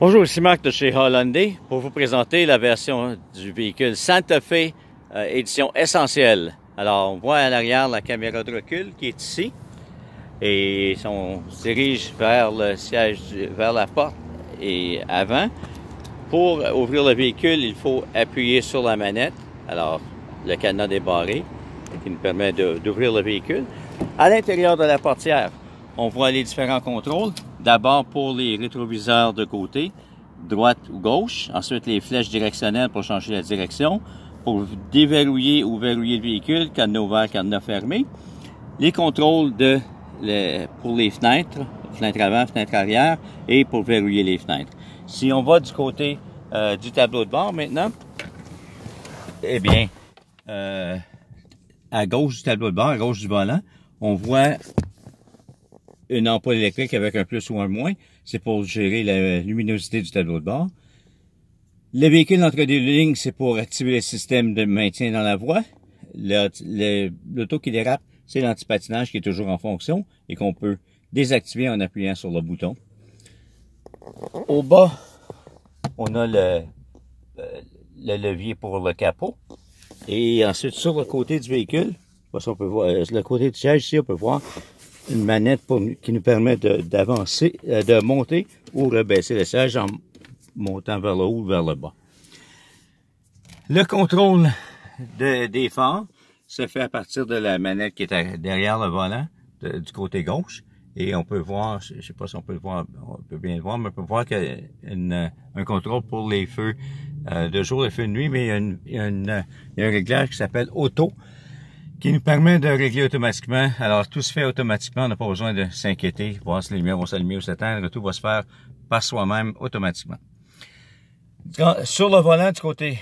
Bonjour, ici Marc de chez Hyundai pour vous présenter la version du véhicule Santa Fe édition essentielle. Alors, on voit à l'arrière la caméra de recul qui est ici et on se dirige vers le siège, vers la porte et avant. Pour ouvrir le véhicule, il faut appuyer sur la manette. Alors, le cadenas débarré qui nous permet d'ouvrir le véhicule. À l'intérieur de la portière, on voit les différents contrôles. D'abord pour les rétroviseurs de côté, droite ou gauche. Ensuite, les flèches directionnelles pour changer la direction. Pour déverrouiller ou verrouiller le véhicule, cadenas ouvert, cadenas fermé. Les contrôles pour les fenêtres avant, fenêtre arrière, et pour verrouiller les fenêtres. Si on va du côté du tableau de bord maintenant, eh bien, à gauche du tableau de bord, à gauche du volant, on voit une ampoule électrique avec un plus ou un moins. C'est pour gérer la luminosité du tableau de bord. Le véhicule entre deux lignes, c'est pour activer le système de maintien dans la voie. L'auto qui dérape, c'est l'antipatinage qui est toujours en fonction et qu'on peut désactiver en appuyant sur le bouton. Au bas, on a le levier pour le capot. Et ensuite, sur le côté du véhicule, on peut voir, le côté du siège ici, on peut voir une manette qui nous permet d'avancer, de monter ou rebaisser le siège en montant vers le haut ou vers le bas. Le contrôle des phares se fait à partir de la manette qui est derrière le volant du côté gauche. Et on peut voir, je ne sais pas si on peut le voir, on peut bien le voir, mais on peut voir qu'il y a un contrôle pour les feux de jour et feux de nuit, mais il y a un réglage qui s'appelle Auto, qui nous permet de régler automatiquement. Alors, tout se fait automatiquement, on n'a pas besoin de s'inquiéter, voir si les lumières vont s'allumer ou s'éteindre, tout va se faire par soi-même automatiquement. Sur le volant du côté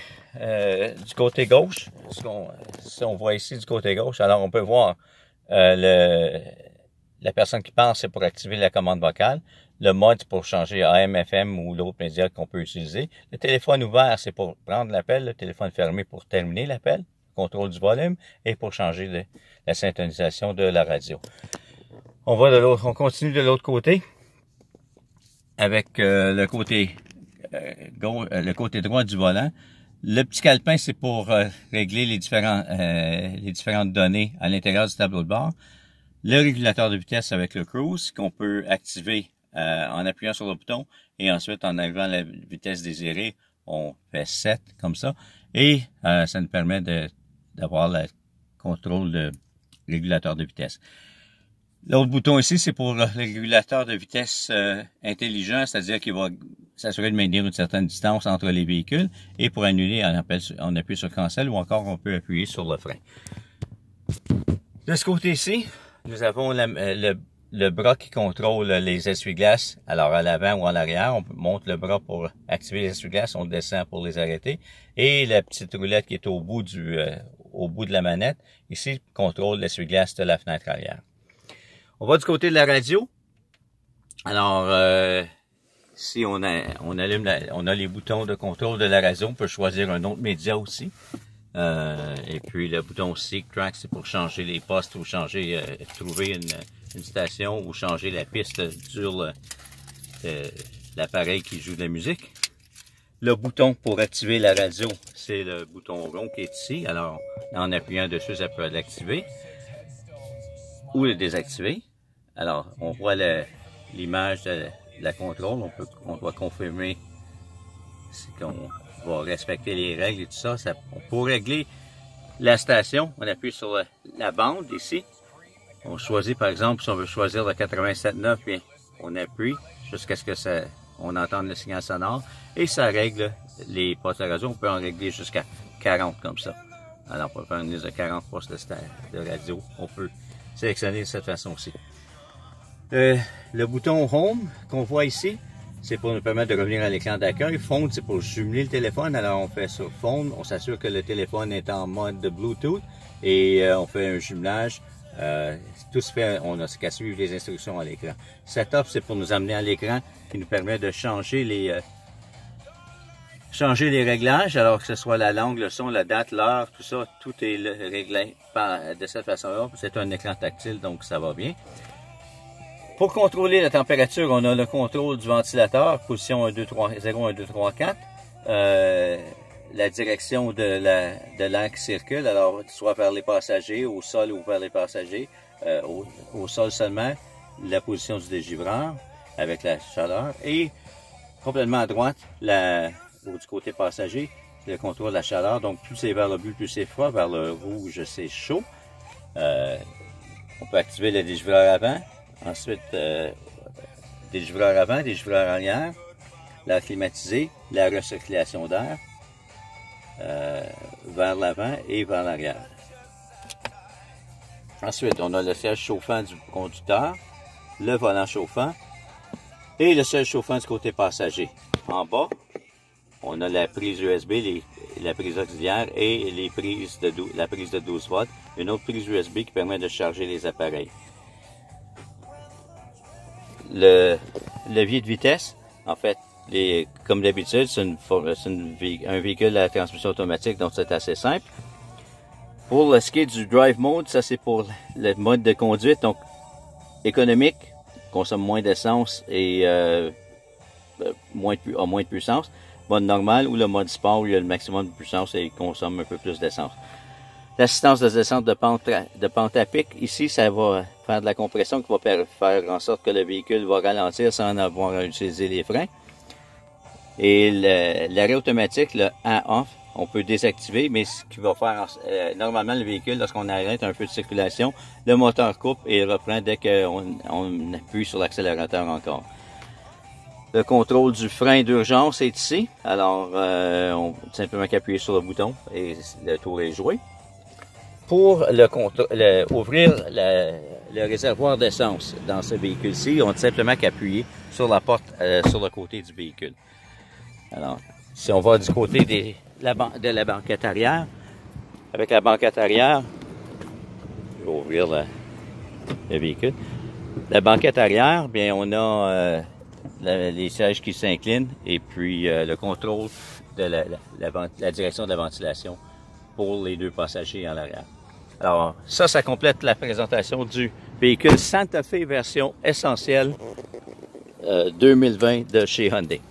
gauche, si on voit ici du côté gauche, alors on peut voir la personne qui parle, c'est pour activer la commande vocale. Le mode, c'est pour changer AM, FM ou l'autre média qu'on peut utiliser. Le téléphone ouvert, c'est pour prendre l'appel. Le téléphone fermé pour terminer l'appel. Contrôle du volume et pour changer la syntonisation de la radio. On continue de l'autre côté avec le côté droit du volant. Le petit calepin, c'est pour régler les différentes données à l'intérieur du tableau de bord. Le régulateur de vitesse avec le cruise qu'on peut activer en appuyant sur le bouton et ensuite en arrivant à la vitesse désirée, on fait 7 comme ça et ça nous permet d'avoir le contrôle de régulateur de vitesse. L'autre bouton ici, c'est pour le régulateur de vitesse intelligent, c'est-à-dire qu'il va s'assurer de maintenir une certaine distance entre les véhicules. Et pour annuler, on appuie sur cancel ou encore on peut appuyer sur le frein. De ce côté-ci, nous avons le bras qui contrôle les essuie-glaces. Alors à l'avant ou en arrière, on monte le bras pour activer les essuie-glaces, on descend pour les arrêter. Et la petite roulette qui est au bout de la manette, ici, contrôle l'essuie-glace de la fenêtre arrière. On va du côté de la radio. Alors, ici, on a les boutons de contrôle de la radio. On peut choisir un autre média aussi. Et puis, le bouton Seek Track, c'est pour changer les postes ou trouver une station ou changer la piste sur l'appareil qui joue de la musique. Le bouton pour activer la radio, c'est le bouton rond qui est ici. Alors, en appuyant dessus, ça peut l'activer ou le désactiver. Alors, on voit l'image de la contrôle. On doit confirmer qu'on va respecter les règles et tout ça. Pour régler la station, on appuie sur la bande ici. On choisit, par exemple, si on veut choisir le 87.9, bien, on appuie jusqu'à ce que on entende le signal sonore. Et ça règle les postes de radio. On peut en régler jusqu'à 40 comme ça. Alors, on peut faire une liste de 40 postes de radio. On peut sélectionner de cette façon-ci. Le bouton Home qu'on voit ici, c'est pour nous permettre de revenir à l'écran d'accueil. Phone, c'est pour jumeler le téléphone. Alors, on fait sur Phone. On s'assure que le téléphone est en mode de Bluetooth. Et on fait un jumelage. Tout se fait, on n'a qu'à suivre les instructions à l'écran. Setup, c'est pour nous amener à l'écran qui nous permet de changer les réglages, alors que ce soit la langue, le son, la date, l'heure, tout ça, tout est réglé de cette façon-là. C'est un écran tactile, donc ça va bien. Pour contrôler la température, on a le contrôle du ventilateur, position 1, 2, 3, 0, 1, 2, 3, 4. La direction de l'air qui circule, alors soit vers les passagers, au sol ou vers les passagers. Au sol seulement, la position du dégivreur avec la chaleur. Et complètement à droite, du côté passager, le contrôle de la chaleur. Donc plus c'est vers le bleu, plus c'est froid. Vers le rouge, c'est chaud. On peut activer le dégivreur avant. Ensuite, dégivreur avant, dégivreur arrière, l'air climatisé, la recirculation d'air vers l'avant et vers l'arrière. Ensuite, on a le siège chauffant du conducteur, le volant chauffant et le siège chauffant du côté passager. En bas, on a la prise USB, la prise auxiliaire et la prise de 12 volts, une autre prise USB qui permet de charger les appareils. Le levier de vitesse, en fait, comme d'habitude, c'est un véhicule à transmission automatique, donc c'est assez simple. Pour ce qui est du drive mode, ça c'est pour le mode de conduite, donc économique, consomme moins d'essence et a moins de puissance. Mode normal ou le mode sport où il y a le maximum de puissance et il consomme un peu plus d'essence. L'assistance de descente de pente à pic, ici, ça va faire de la compression qui va faire en sorte que le véhicule va ralentir sans avoir à utiliser les freins. Et l'arrêt automatique, le on-off, on peut désactiver, mais ce qui va faire, normalement, le véhicule, lorsqu'on arrête un peu de circulation, le moteur coupe et reprend dès qu'on appuie sur l'accélérateur encore. Le contrôle du frein d'urgence est ici. Alors, on peut simplement qu'appuyer sur le bouton et le tour est joué. Pour ouvrir le réservoir d'essence dans ce véhicule-ci, on a simplement qu'appuyer sur la porte sur le côté du véhicule. Alors, si on va du côté de la banquette arrière, avec la banquette arrière, je vais ouvrir le véhicule. La banquette arrière, bien, on a les sièges qui s'inclinent et puis le contrôle de la direction de la ventilation pour les deux passagers en arrière. Alors, ça complète la présentation du véhicule Santa Fe version essentielle 2020 de chez Hyundai.